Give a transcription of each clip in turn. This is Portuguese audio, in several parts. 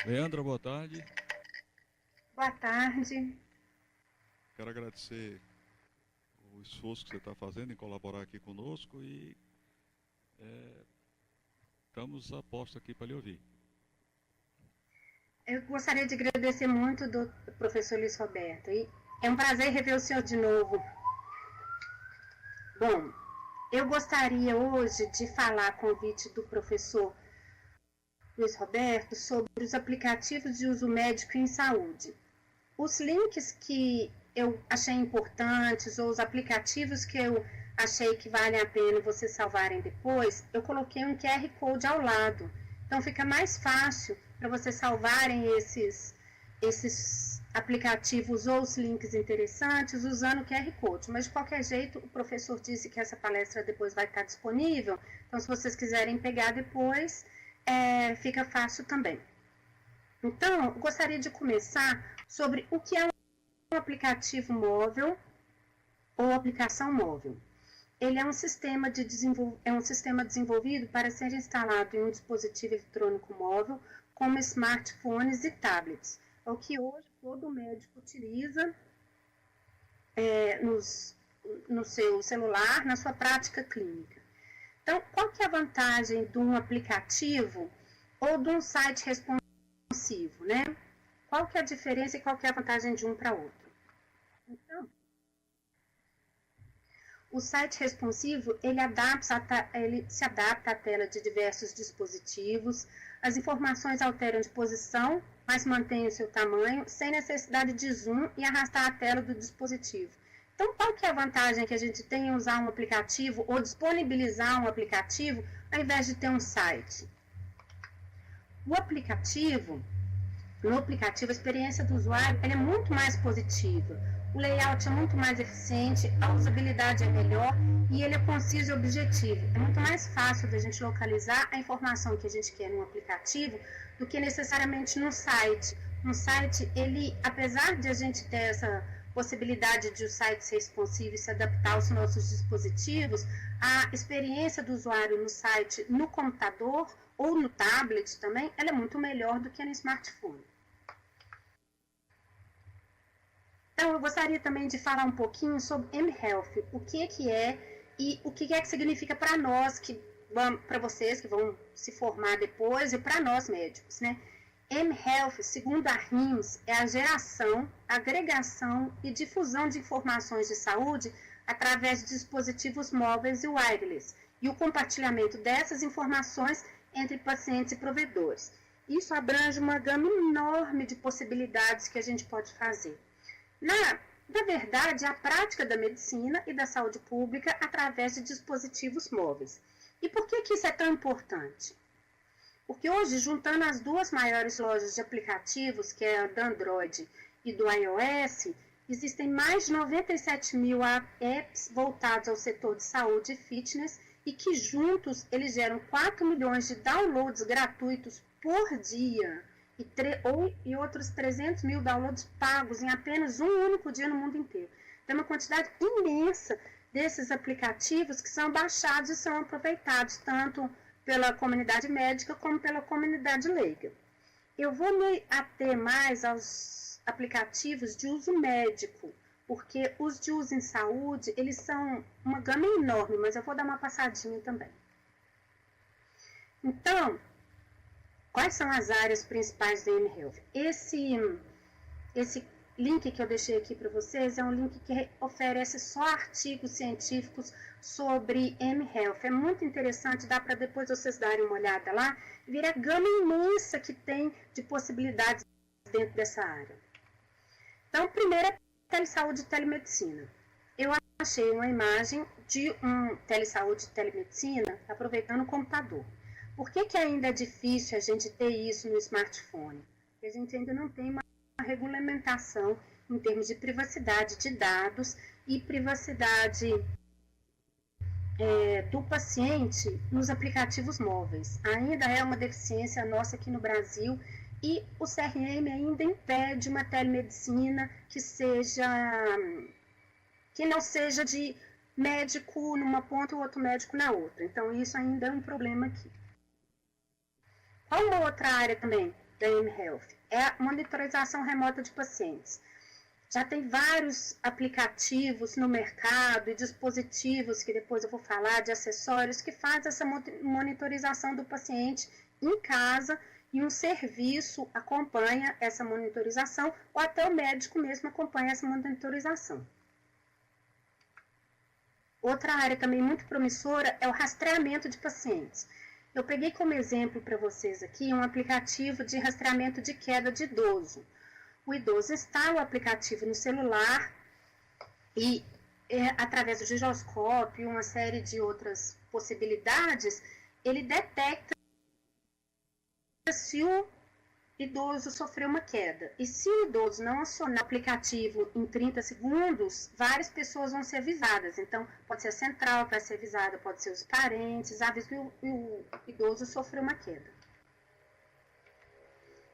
Leandra, boa tarde. Boa tarde. Quero agradecer o esforço que você está fazendo em colaborar aqui conosco e estamos a posto aqui para lhe ouvir. Eu gostaria de agradecer muito do professor Luiz Roberto. E é um prazer rever o senhor de novo. Bom, eu gostaria hoje de falar a convite do professor Luiz Roberto sobre os aplicativos de uso médico em saúde. Os links que eu achei importantes ou os aplicativos que eu achei que vale a pena vocês salvarem depois, eu coloquei um QR Code ao lado. Então fica mais fácil para vocês salvarem esses aplicativos ou os links interessantes usando o QR Code. Mas de qualquer jeito, o professor disse que essa palestra depois vai estar disponível. Então se vocês quiserem pegar depois, fica fácil também. Então, eu gostaria de começar sobre o que é um aplicativo móvel ou aplicação móvel. Ele é um sistema desenvolvido para ser instalado em um dispositivo eletrônico móvel, como smartphones e tablets. É o que hoje todo médico utiliza no seu celular, na sua prática clínica. Então, qual que é a vantagem de um aplicativo ou de um site responsivo, né? Qual que é a diferença e qual que é a vantagem de um para outro? Então, o site responsivo, ele se adapta à tela de diversos dispositivos, as informações alteram de posição, mas mantêm o seu tamanho, sem necessidade de zoom e arrastar a tela do dispositivo. Então, qual que é a vantagem que a gente tem em usar um aplicativo ou disponibilizar um aplicativo ao invés de ter um site? No aplicativo, a experiência do usuário é muito mais positiva. O layout é muito mais eficiente, a usabilidade é melhor e ele é conciso e objetivo. É muito mais fácil da gente localizar a informação que a gente quer no aplicativo do que necessariamente no site. No site, apesar de a gente ter essa possibilidade de o site ser responsivo e se adaptar aos nossos dispositivos, a experiência do usuário no site, no computador ou no tablet também, ela é muito melhor do que no smartphone. Então, eu gostaria também de falar um pouquinho sobre mHealth, o que é e o que significa para nós, para vocês que vão se formar depois e para nós médicos, né? mHealth, segundo a RIMS, é a geração, agregação e difusão de informações de saúde através de dispositivos móveis e wireless, e o compartilhamento dessas informações entre pacientes e provedores. Isso abrange uma gama enorme de possibilidades que a gente pode fazer. Na verdade, a prática da medicina e da saúde pública através de dispositivos móveis. E por que isso é tão importante? Porque hoje, juntando as duas maiores lojas de aplicativos, que é a do Android e do iOS, existem mais de 97 mil apps voltados ao setor de saúde e fitness e que juntos eles geram 4 milhões de downloads gratuitos por dia e outros 300 mil downloads pagos em apenas um único dia no mundo inteiro. Tem uma quantidade imensa desses aplicativos que são baixados e são aproveitados tanto pela comunidade médica como pela comunidade leiga. Eu vou me ater mais aos aplicativos de uso médico, porque os de uso em saúde, eles são uma gama enorme, mas eu vou dar uma passadinha também. Então, quais são as áreas principais do mHealth? Esse link que eu deixei aqui para vocês é um link que oferece só artigos científicos sobre mHealth. É muito interessante, dá para depois vocês darem uma olhada lá e ver a gama imensa que tem de possibilidades dentro dessa área. Então, primeiro é telesaúde e telemedicina. Eu achei uma imagem de um telesaúde e telemedicina aproveitando o computador. Por que ainda é difícil a gente ter isso no smartphone? Porque a gente ainda não tem uma regulamentação em termos de privacidade de dados e privacidade do paciente nos aplicativos móveis. Ainda é uma deficiência nossa aqui no Brasil E o CRM ainda impede uma telemedicina que não seja de médico numa ponta e outro médico na outra. Então, isso ainda é um problema aqui. Uma outra área também da mHealth é a monitorização remota de pacientes. Já tem vários aplicativos no mercado e dispositivos, que depois eu vou falar, de acessórios, que fazem essa monitorização do paciente em casa, e um serviço acompanha essa monitorização, ou até o médico mesmo acompanha essa monitorização. Outra área também muito promissora é o rastreamento de pacientes. Eu peguei como exemplo para vocês aqui um aplicativo de rastreamento de queda de idoso. O idoso instala o aplicativo no celular e, através do giroscópio e uma série de outras possibilidades, ele detecta se o idoso sofreu uma queda. E se o idoso não acionar o aplicativo em 30 segundos, várias pessoas vão ser avisadas. Então, pode ser a central que vai ser avisada, pode ser os parentes, avisa que o idoso sofreu uma queda.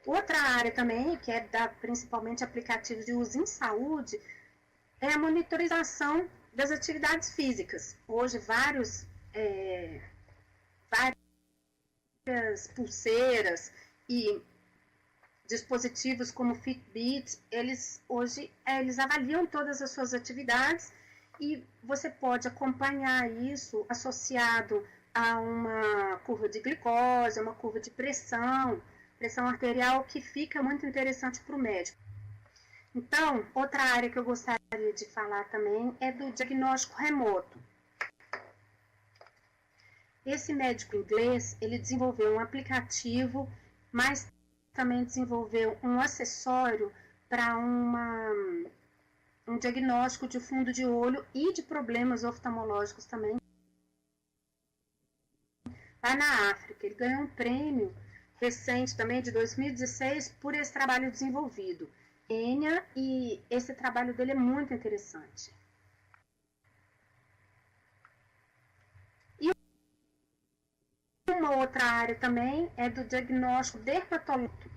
Outra área também, que é principalmente aplicativos de uso em saúde, é a monitorização das atividades físicas. Hoje, várias pulseiras e dispositivos como Fitbit, eles avaliam todas as suas atividades e você pode acompanhar isso associado a uma curva de glicose, uma curva de pressão arterial, que fica muito interessante para o médico. Então, outra área que eu gostaria de falar também é do diagnóstico remoto. Esse médico inglês, ele desenvolveu um aplicativo, mas também desenvolveu um acessório para um diagnóstico de fundo de olho e de problemas oftalmológicos também, lá na África. Ele ganhou um prêmio recente também, de 2016, por esse trabalho desenvolvido. Enya, e esse trabalho dele é muito interessante. E uma outra área também é do diagnóstico dermatológico.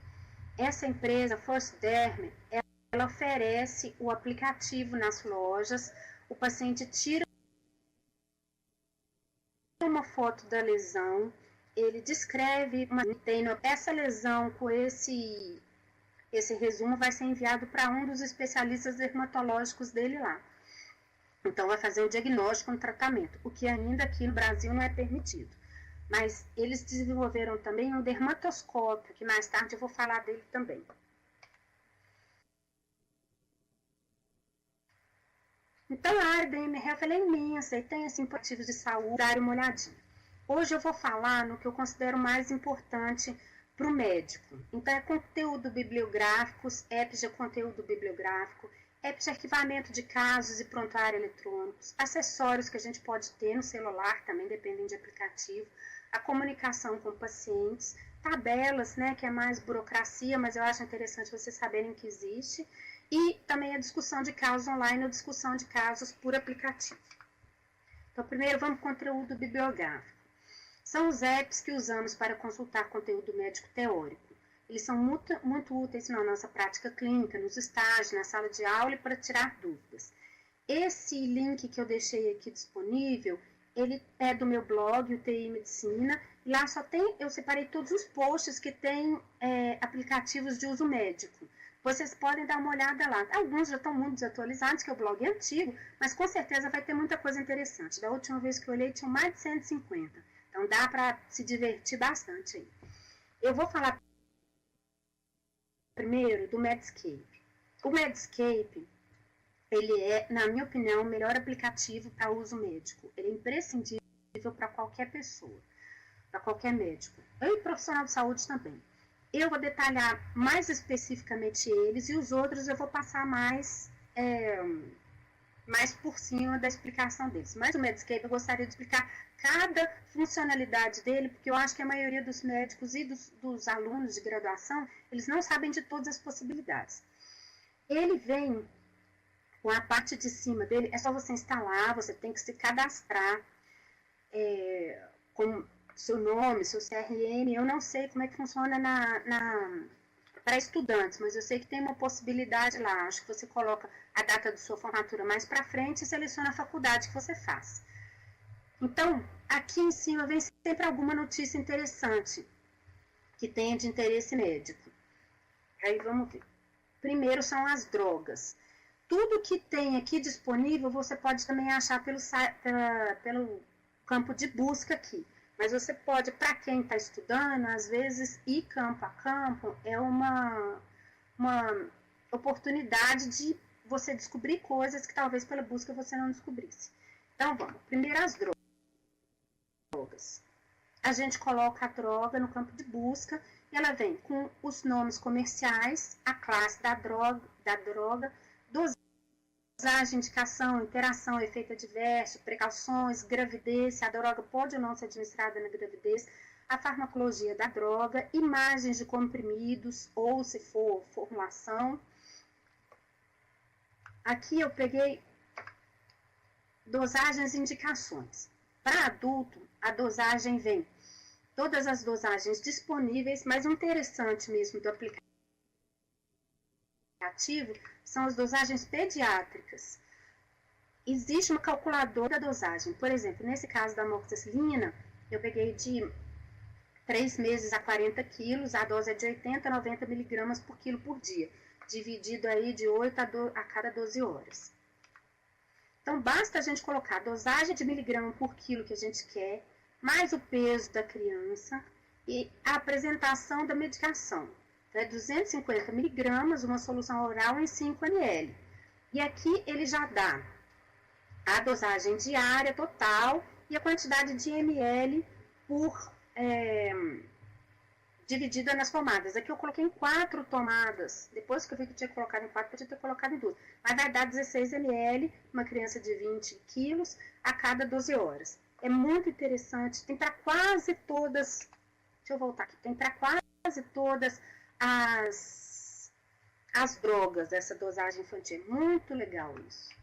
Essa empresa, First Derm, ela oferece o aplicativo nas lojas, o paciente tira uma foto da lesão, ele descreve essa lesão com esse resumo vai ser enviado para um dos especialistas dermatológicos dele lá. Então, vai fazer o diagnóstico e o tratamento, o que ainda aqui no Brasil não é permitido. Mas eles desenvolveram também um dermatoscópio, que mais tarde eu vou falar dele também. Então, a área da mHealth é imensa e tem aplicativos de saúde, dar uma olhadinha. Hoje eu vou falar no que eu considero mais importante para o médico. Então, é conteúdo bibliográfico, apps de conteúdo bibliográfico, apps de arquivamento de casos e prontuário eletrônicos, acessórios que a gente pode ter no celular, também dependem de aplicativo, a comunicação com pacientes, tabelas, né, que é mais burocracia, mas eu acho interessante vocês saberem que existe, e também a discussão de casos online ou discussão de casos por aplicativo. Então, primeiro vamos para o conteúdo bibliográfico. São os apps que usamos para consultar conteúdo médico teórico. Eles são muito úteis na nossa prática clínica, nos estágios, na sala de aula e para tirar dúvidas. Esse link que eu deixei aqui disponível, ele é do meu blog, UTI Medicina, e lá eu separei todos os posts que tem aplicativos de uso médico. Vocês podem dar uma olhada lá. Alguns já estão muito desatualizados, que o blog é antigo, mas com certeza vai ter muita coisa interessante. Da última vez que eu olhei, tinha mais de 150. Então, dá para se divertir bastante aí. Eu vou falar primeiro do Medscape. O Medscape, ele é, na minha opinião, o melhor aplicativo para uso médico. Ele é imprescindível para qualquer pessoa, para qualquer médico. E profissional de saúde também. Eu vou detalhar mais especificamente eles, e os outros eu vou passar mais por cima da explicação deles. Mas o Medscape eu gostaria de explicar cada funcionalidade dele, porque eu acho que a maioria dos médicos e dos alunos de graduação, eles não sabem de todas as possibilidades. Ele vem com a parte de cima dele, é só você instalar, você tem que se cadastrar com seu nome, seu CRM. Eu não sei como é que funciona para estudantes, mas eu sei que tem uma possibilidade lá. Acho que você coloca a data de sua formatura mais para frente e seleciona a faculdade que você faz. Então, aqui em cima vem sempre alguma notícia interessante que tenha de interesse médico. Aí vamos ver. Primeiro são as drogas. Tudo que tem aqui disponível você pode também achar pelo campo de busca aqui. Mas você pode, para quem está estudando, às vezes ir campo a campo é uma oportunidade de você descobrir coisas que talvez pela busca você não descobrisse. Então vamos, primeiro as drogas. A gente coloca a droga no campo de busca e ela vem com os nomes comerciais, a classe da droga, dosagem, indicação, interação, efeito adverso, precauções, gravidez, se a droga pode ou não ser administrada na gravidez, a farmacologia da droga, imagens de comprimidos ou, se for, formulação. Aqui eu peguei dosagens e indicações. Para adulto, a dosagem vem todas as dosagens disponíveis, mas o interessante mesmo do aplicativo são as dosagens pediátricas. Existe uma calculadora da dosagem. Por exemplo, nesse caso da amoxicilina, eu peguei de 3 meses a 40 quilos, a dose é de 80 a 90 miligramas por quilo por dia, dividido aí de 8 a cada 12 horas. Então, basta a gente colocar a dosagem de miligrama por quilo que a gente quer, mais o peso da criança e a apresentação da medicação. Então, é 250 miligramas, uma solução oral em 5 ml. E aqui ele já dá a dosagem diária total e a quantidade de ml dividida nas tomadas. Aqui eu coloquei em 4 tomadas. Depois que eu vi que tinha colocado em 4, podia ter colocado em 2. Mas vai dar 16 ml, uma criança de 20 quilos, a cada 12 horas. É muito interessante. Tem para quase todas... Deixa eu voltar aqui. Tem para quase todas as drogas dessa dosagem infantil. Muito legal isso.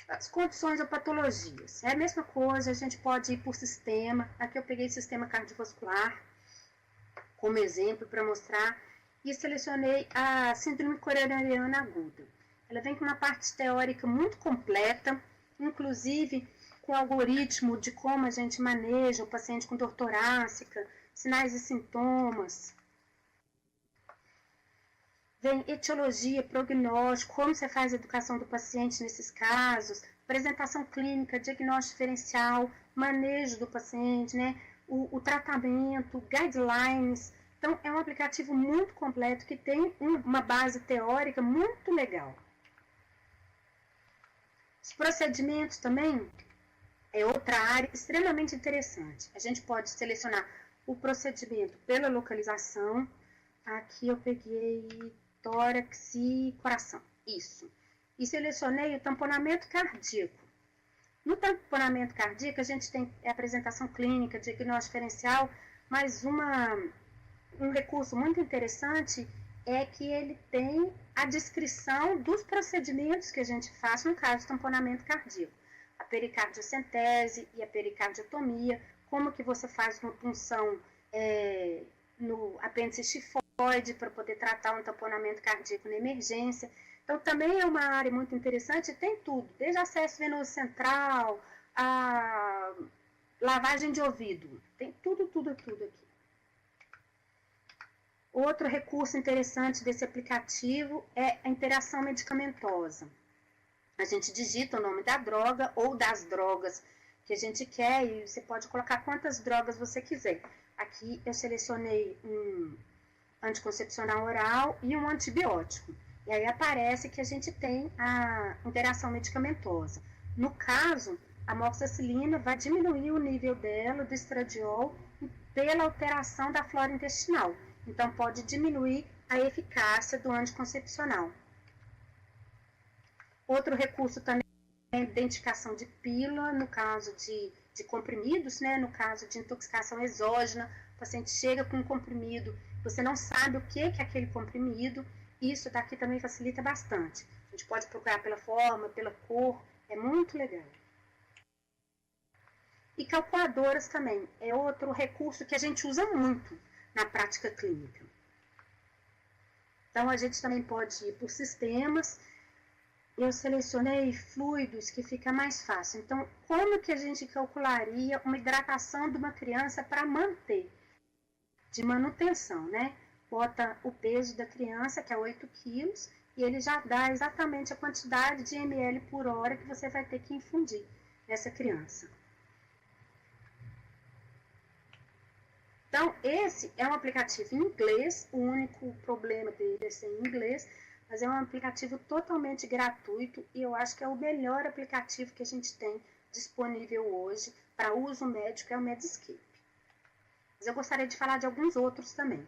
As condições ou patologias. É a mesma coisa, a gente pode ir por sistema. Aqui eu peguei sistema cardiovascular como exemplo para mostrar e selecionei a síndrome coronariana aguda. Ela vem com uma parte teórica muito completa, inclusive com algoritmo de como a gente maneja o paciente com dor torácica, sinais e sintomas. Vem etiologia, prognóstico, como você faz a educação do paciente nesses casos, apresentação clínica, diagnóstico diferencial, manejo do paciente, né? O tratamento, guidelines. Então, é um aplicativo muito completo que tem uma base teórica muito legal. Os procedimentos também é outra área extremamente interessante. A gente pode selecionar o procedimento pela localização. Aqui eu peguei tórax e coração, isso. E selecionei o tamponamento cardíaco. No tamponamento cardíaco, a gente tem a apresentação clínica, diagnóstico diferencial, mas um recurso muito interessante é que ele tem a descrição dos procedimentos que a gente faz no caso de tamponamento cardíaco. A pericardiocentese e a pericardiotomia, como que você faz uma punção no apêndice tifoide para poder tratar um tamponamento cardíaco na emergência. Então, também é uma área muito interessante, tem tudo, desde acesso venoso central, a lavagem de ouvido, tem tudo aqui. Outro recurso interessante desse aplicativo é a interação medicamentosa. A gente digita o nome da droga ou das drogas que a gente quer e você pode colocar quantas drogas você quiser. Aqui eu selecionei um anticoncepcional oral e um antibiótico. E aí aparece que a gente tem a interação medicamentosa. No caso, a amoxicilina vai diminuir o nível dela, do estradiol, pela alteração da flora intestinal. Então, pode diminuir a eficácia do anticoncepcional. Outro recurso também é a identificação de pílula, no caso de comprimidos, né? No caso de intoxicação exógena, o paciente chega com um comprimido, você não sabe o que é aquele comprimido, isso daqui também facilita bastante. A gente pode procurar pela forma, pela cor, é muito legal. E calculadoras também, é outro recurso que a gente usa muito na prática clínica. Então, a gente também pode ir por sistemas. Eu selecionei fluidos, que fica mais fácil. Então, como que a gente calcularia uma hidratação de uma criança para manter? De manutenção, né? Bota o peso da criança, que é 8 quilos, e ele já dá exatamente a quantidade de ml por hora que você vai ter que infundir nessa criança. Então, esse é um aplicativo em inglês, o único problema dele é ser em inglês, mas é um aplicativo totalmente gratuito e eu acho que é o melhor aplicativo que a gente tem disponível hoje para uso médico, é o Medscape. Mas eu gostaria de falar de alguns outros também.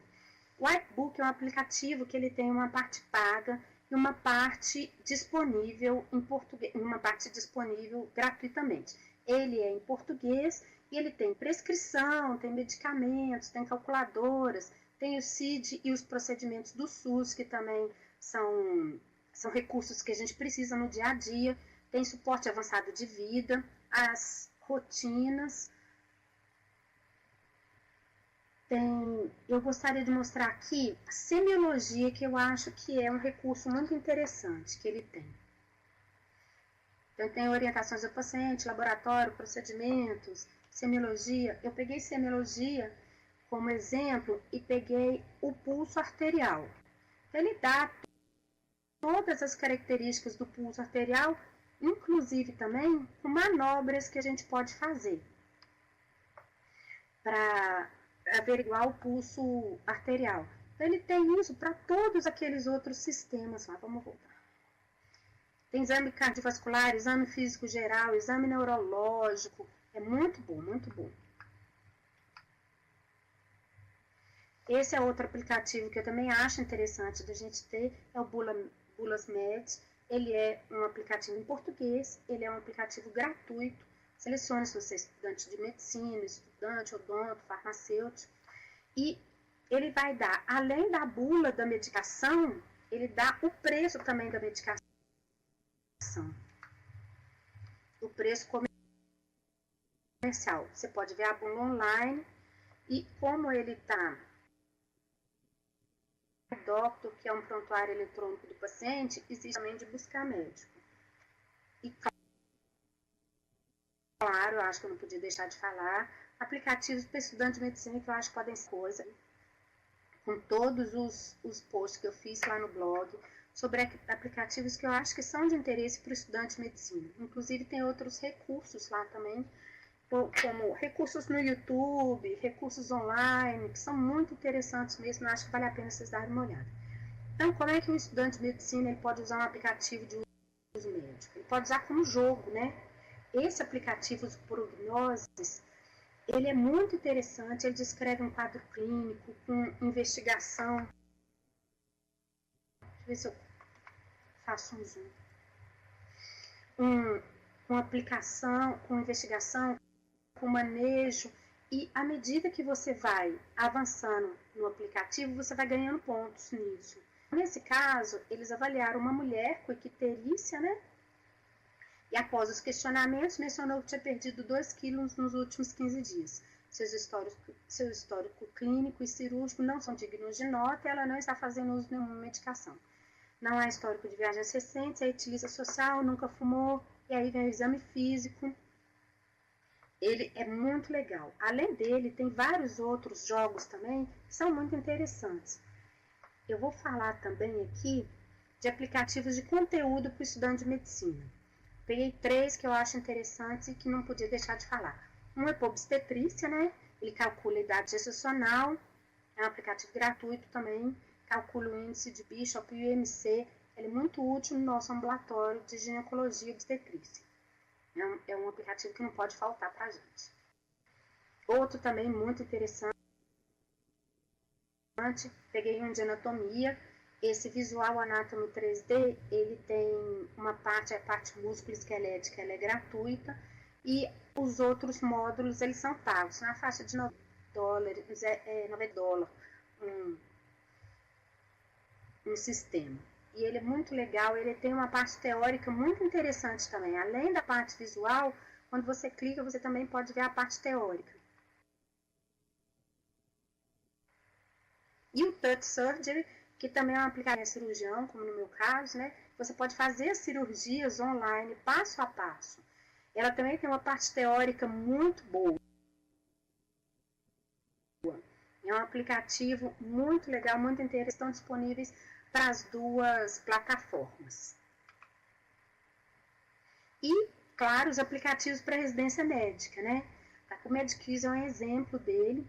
O Whitebook é um aplicativo que ele tem uma parte paga e uma parte disponível em português, uma parte disponível gratuitamente. Ele é em português e ele tem prescrição, tem medicamentos, tem calculadoras, tem o CID e os procedimentos do SUS, que também são recursos que a gente precisa no dia a dia, tem suporte avançado de vida, as rotinas. Eu gostaria de mostrar aqui a semiologia, que eu acho que é um recurso muito interessante que ele tem. Então, tem orientações ao paciente, laboratório, procedimentos, semiologia. Eu peguei semiologia como exemplo e peguei o pulso arterial. Ele dá todas as características do pulso arterial, inclusive também com manobras que a gente pode fazer para averiguar o pulso arterial. Então, ele tem isso para todos aqueles outros sistemas lá. Vamos voltar. Tem exame cardiovascular, exame físico geral, exame neurológico. É muito bom, muito bom. Esse é outro aplicativo que eu também acho interessante da gente ter, é o Bulas Med. Ele é um aplicativo em português, ele é um aplicativo gratuito. Selecione se você é estudante de medicina, estudante, odonto, farmacêutico. E ele vai dar, além da bula da medicação, ele dá o preço também da medicação. O preço comercial. Você pode ver a bula online e como ele está Doctor, que é um prontuário eletrônico do paciente, existe também de buscar médico. E claro, eu acho que eu não podia deixar de falar, aplicativos para estudante de medicina que eu acho que podem ser coisa, com todos os posts que eu fiz lá no blog, sobre aplicativos que eu acho que são de interesse para o estudante de medicina. Inclusive tem outros recursos lá também, como recursos no YouTube, recursos online, que são muito interessantes mesmo, eu acho que vale a pena vocês darem uma olhada. Então, como é que um estudante de medicina ele pode usar um aplicativo de uso médico? Ele pode usar como jogo, né? Esse aplicativo de prognoses, ele é muito interessante, ele descreve um quadro clínico com investigação. Deixa eu ver se eu faço um zoom. Com aplicação, com investigação, com manejo, e à medida que você vai avançando no aplicativo, você vai ganhando pontos nisso. Nesse caso, eles avaliaram uma mulher com icterícia, né? E após os questionamentos, mencionou que tinha perdido 2 quilos nos últimos 15 dias. Seu histórico clínico e cirúrgico não são dignos de nota e ela não está fazendo uso de nenhuma medicação. Não há histórico de viagens recentes, é utiliza social, nunca fumou, e aí vem o exame físico. Ele é muito legal. Além dele, tem vários outros jogos também que são muito interessantes. Eu vou falar também aqui de aplicativos de conteúdo para o estudante de medicina. Peguei 3 que eu acho interessantes e que não podia deixar de falar. Um é para obstetrícia, né? Ele calcula a idade gestacional, é um aplicativo gratuito também, calcula o índice de Bishop e o IMC. Ele é muito útil no nosso ambulatório de ginecologia e obstetrícia. É um aplicativo que não pode faltar para a gente. Outro também muito interessante, peguei um de anatomia. Esse Visual Anatomy 3D, ele tem uma parte, a parte músculo esquelética, ela é gratuita, e os outros módulos, eles são pagos, na faixa de $9, $9 um sistema. E ele é muito legal, ele tem uma parte teórica muito interessante também. Além da parte visual, quando você clica, você também pode ver a parte teórica. E o Touch Surgery, que também é um aplicativo cirurgião, como no meu caso, né? Você pode fazer as cirurgias online, passo a passo. Ela também tem uma parte teórica muito boa. É um aplicativo muito legal, muito interessante, estão disponíveis para as duas plataformas. E, claro, os aplicativos para residência médica, né? O MedQuiz é um exemplo dele.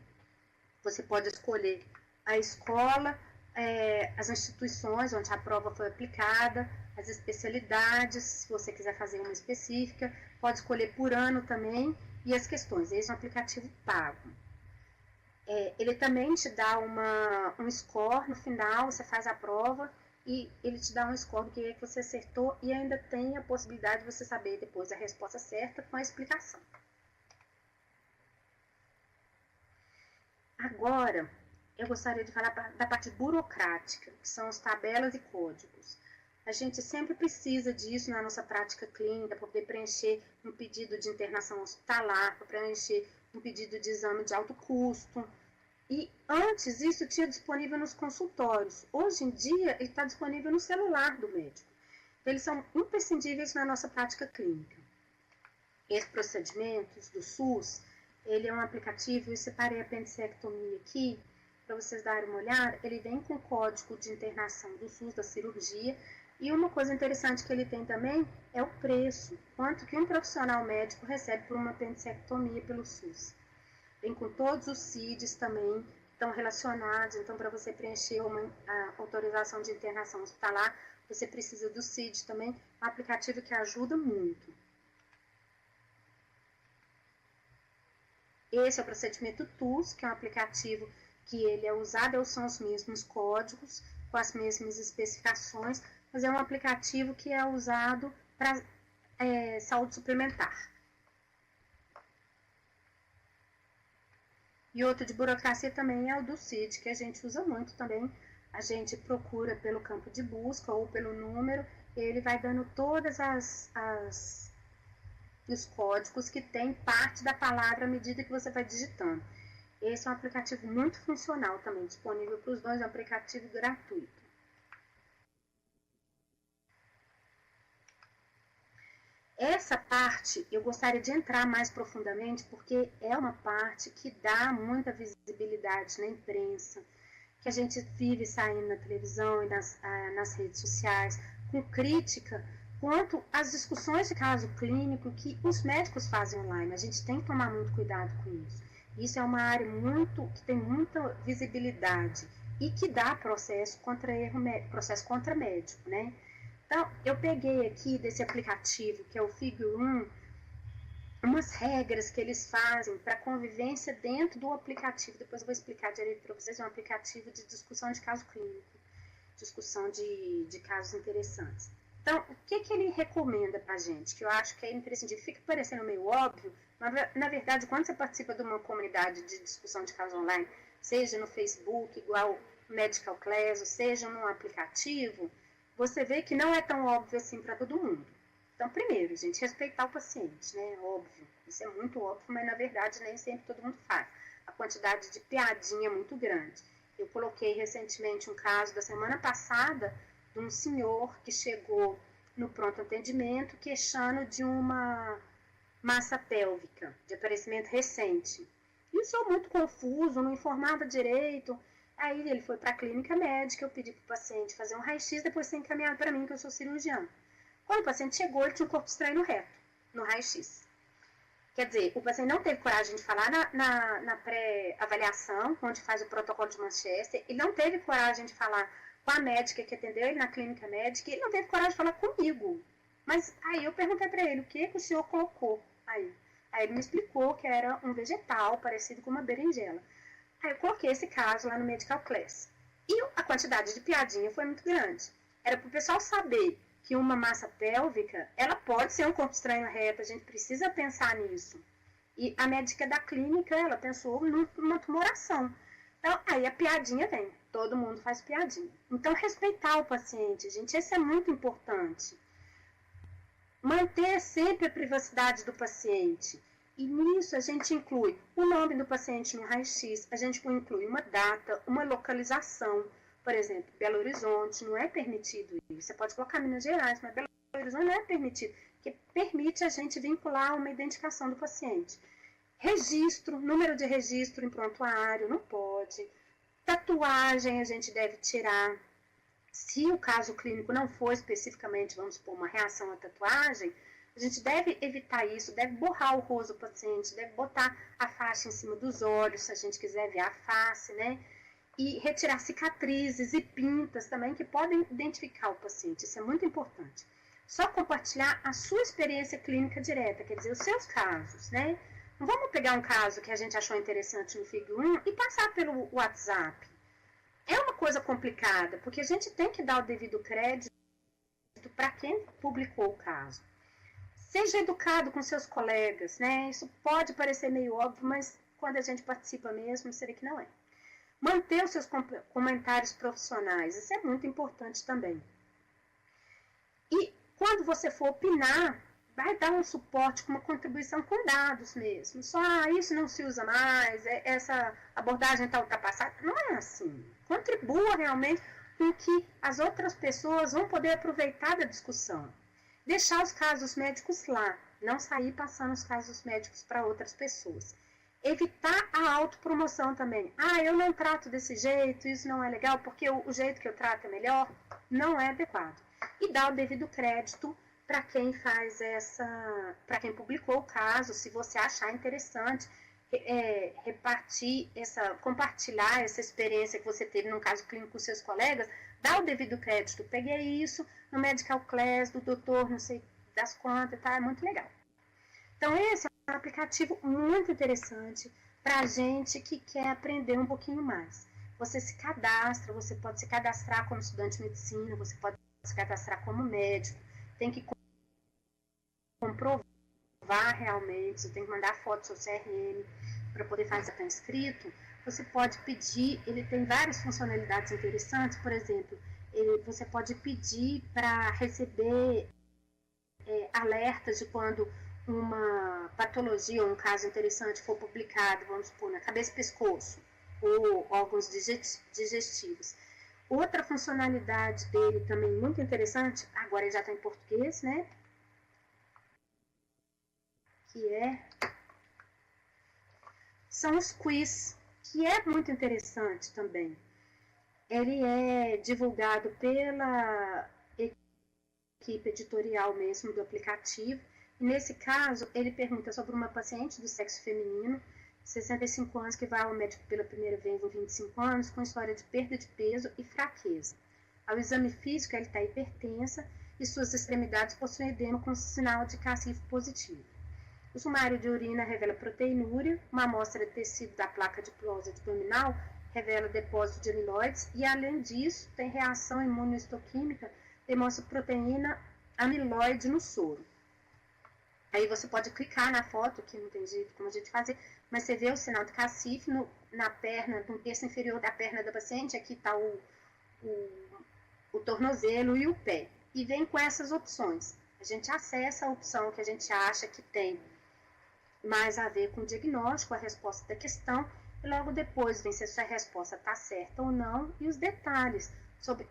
Você pode escolher a escola, as instituições onde a prova foi aplicada, as especialidades, se você quiser fazer uma específica, pode escolher por ano também, e as questões. Esse é um aplicativo pago. Ele também te dá um score no final, você faz a prova e ele te dá um score do que é que você acertou e ainda tem a possibilidade de você saber depois a resposta certa com a explicação. Agora, eu gostaria de falar da parte burocrática, que são as tabelas e códigos. A gente sempre precisa disso na nossa prática clínica, para poder preencher um pedido de internação hospitalar, para preencher um pedido de exame de alto custo. E antes isso tinha disponível nos consultórios. Hoje em dia ele está disponível no celular do médico. Eles são imprescindíveis na nossa prática clínica. Esses procedimentos do SUS, ele é um aplicativo, eu separei a apendicectomia aqui, para vocês darem uma olhada. Ele vem com o código de internação do SUS da cirurgia. E uma coisa interessante que ele tem também é o preço, quanto que um profissional médico recebe por uma apendicectomia pelo SUS. Vem com todos os CIDs também, estão relacionados, então para você preencher a autorização de internação hospitalar, você precisa do CID também, um aplicativo que ajuda muito. Esse é o procedimento TUS, que é um aplicativo que ele é usado, são os mesmos códigos, com as mesmas especificações, mas é um aplicativo que é usado para saúde suplementar. E outro de burocracia também é o do CID, que a gente usa muito também. A gente procura pelo campo de busca ou pelo número, e ele vai dando todas os códigos que tem parte da palavra à medida que você vai digitando. Esse é um aplicativo muito funcional também, disponível para os dois, é um aplicativo gratuito. Essa parte eu gostaria de entrar mais profundamente, porque é uma parte que dá muita visibilidade na imprensa, que a gente vive saindo na televisão e nas redes sociais, com crítica, quanto às discussões de caso clínico que os médicos fazem online. A gente tem que tomar muito cuidado com isso. Isso é uma área que tem muita visibilidade e que dá processo contra médico, né? Então, eu peguei aqui desse aplicativo, que é o Figure 1, umas regras que eles fazem para convivência dentro do aplicativo. Depois eu vou explicar direito para vocês. É um aplicativo de discussão de caso clínico, discussão de casos interessantes. Então, o que ele recomenda para a gente? Que eu acho que é imprescindível. Fica parecendo meio óbvio, mas na verdade, quando você participa de uma comunidade de discussão de casos online, seja no Facebook, igual Medical Class, ou seja num aplicativo, você vê que não é tão óbvio assim para todo mundo. Então, primeiro, gente, respeitar o paciente, né? Óbvio. Isso é muito óbvio, mas na verdade nem sempre todo mundo faz. A quantidade de piadinha é muito grande. Eu coloquei recentemente um caso da semana passada de um senhor que chegou no pronto atendimento queixando de uma massa pélvica, de aparecimento recente. E o senhor muito confuso, não informava direito. Aí ele foi para a clínica médica, eu pedi para o paciente fazer um raio-x, depois ser encaminhado para mim, que eu sou cirurgião. Quando o paciente chegou, ele tinha um corpo estranho no reto, no raio-x. Quer dizer, o paciente não teve coragem de falar na pré-avaliação, onde faz o protocolo de Manchester, ele não teve coragem de falar com a médica que atendeu ele na clínica médica, e ele não teve coragem de falar comigo. Mas aí eu perguntei para ele, o que o senhor colocou aí? Aí ele me explicou que era um vegetal parecido com uma berinjela. Aí eu coloquei esse caso lá no Medical Class. E a quantidade de piadinha foi muito grande. Era para o pessoal saber que uma massa pélvica, ela pode ser um corpo estranho reto, a gente precisa pensar nisso. E a médica da clínica, ela pensou numa tumoração. Então, aí a piadinha vem, todo mundo faz piadinha. Então, respeitar o paciente, gente, isso é muito importante. Manter sempre a privacidade do paciente. E nisso a gente inclui o nome do paciente no raio-x, a gente inclui uma data, uma localização, Por exemplo, Belo Horizonte não é permitido isso. Você pode colocar Minas Gerais, mas Belo Horizonte não é permitido, porque permite a gente vincular uma identificação do paciente. Registro, número de registro em prontuário, não pode. Tatuagem a gente deve tirar. Se o caso clínico não for especificamente, vamos supor, uma reação à tatuagem, a gente deve evitar isso, deve borrar o rosto do paciente, deve botar a faixa em cima dos olhos, se a gente quiser ver a face, né? E retirar cicatrizes e pintas também que podem identificar o paciente, isso é muito importante. Só compartilhar a sua experiência clínica direta, quer dizer, os seus casos, né? Não vamos pegar um caso que a gente achou interessante no FIG1 e passar pelo WhatsApp. É uma coisa complicada, porque a gente tem que dar o devido crédito para quem publicou o caso. Seja educado com seus colegas, né? Isso pode parecer meio óbvio, mas quando a gente participa mesmo, você vê que não é. Manter os seus comentários profissionais, isso é muito importante também. E quando você for opinar, vai dar um suporte com uma contribuição com dados mesmo. Só, isso não se usa mais, essa abordagem está ultrapassada. Não é assim. Contribua realmente com que as outras pessoas vão poder aproveitar da discussão. Deixar os casos médicos lá, não sair passando os casos médicos para outras pessoas. Evitar a autopromoção também. Eu não trato desse jeito, isso não é legal, porque o jeito que eu trato é melhor, não é adequado. E dar o devido crédito para quem faz para quem publicou o caso, se você achar interessante, compartilhar essa experiência que você teve num caso clínico com seus colegas, dá o devido crédito. Peguei isso no Medical Class do doutor, não sei das quantas, tá? É muito legal. Então, esse é um aplicativo muito interessante para a gente que quer aprender um pouquinho mais. Você se cadastra, você pode se cadastrar como estudante de medicina, você pode se cadastrar como médico, tem que comprovar realmente, você tem que mandar foto do seu CRM para poder fazer estar inscrito. Você pode pedir, ele tem várias funcionalidades interessantes, por exemplo, você pode pedir para receber alertas de quando uma patologia ou um caso interessante for publicado, vamos supor, na cabeça e pescoço, ou órgãos digestivos. Outra funcionalidade dele também muito interessante, agora ele já está em português, né? Que são os quiz, que é muito interessante também. Ele é divulgado pela equipe editorial mesmo do aplicativo. E nesse caso, ele pergunta sobre uma paciente do sexo feminino, 65 anos, que vai ao médico pela primeira vez em 25 anos, com história de perda de peso e fraqueza. Ao exame físico, ela está hipertensa e suas extremidades possuem edema com sinal de cacifo positivo. O sumário de urina revela proteinúria, uma amostra de tecido da placa adiposa abdominal revela depósito de amiloides e, além disso, tem reação imunohistoquímica, demonstra proteína amiloide no soro. Aí você pode clicar na foto, que não tem jeito como a gente fazer, mas você vê o sinal de cacife na perna, no terço inferior da perna da paciente, aqui está o tornozelo e o pé. E vem com essas opções. A gente acessa a opção que a gente acha que tem mais a ver com o diagnóstico, a resposta da questão, e logo depois vem se a sua resposta está certa ou não, e os detalhes sobre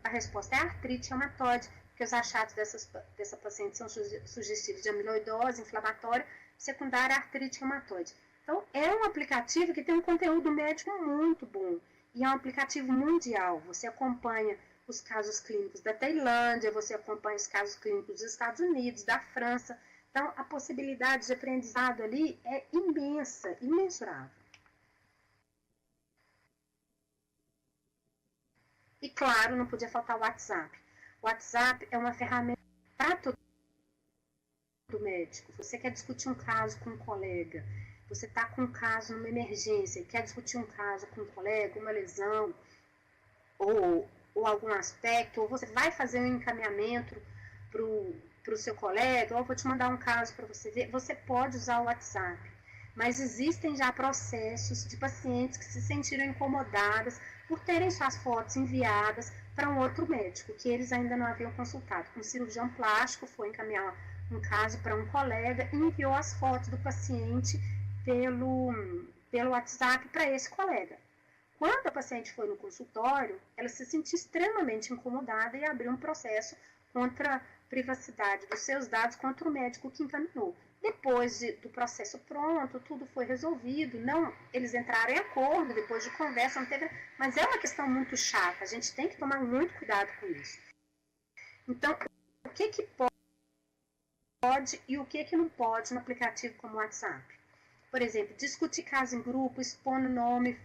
a resposta é artrite reumatoide, porque os achados dessa paciente são sugestivos de amiloidose inflamatória, secundária artrite reumatoide. Então, é um aplicativo que tem um conteúdo médico muito bom, e é um aplicativo mundial. Você acompanha os casos clínicos da Tailândia, você acompanha os casos clínicos dos Estados Unidos, da França. Então, a possibilidade de aprendizado ali é imensa, imensurável. E, claro, não podia faltar o WhatsApp. O WhatsApp é uma ferramenta para todo médico. Você quer discutir um caso com um colega, você está com um caso numa emergência, quer discutir um caso com um colega, uma lesão, ou algum aspecto, ou você vai fazer um encaminhamento para o seu colega, ou vou te mandar um caso para você ver, você pode usar o WhatsApp. Mas existem já processos de pacientes que se sentiram incomodadas por terem suas fotos enviadas para um outro médico, que eles ainda não haviam consultado. Um cirurgião plástico foi encaminhar um caso para um colega e enviou as fotos do paciente pelo WhatsApp para esse colega. quando a paciente foi no consultório, ela se sentiu extremamente incomodada e abriu um processo contra a privacidade dos seus dados contra o médico que encaminhou. Depois do processo pronto, tudo foi resolvido, eles entraram em acordo, depois de conversa, não teve, mas é uma questão muito chata, a gente tem que tomar muito cuidado com isso. Então, o que pode e o que não pode no aplicativo como o WhatsApp? Por exemplo, discutir caso em grupo, expondo nome,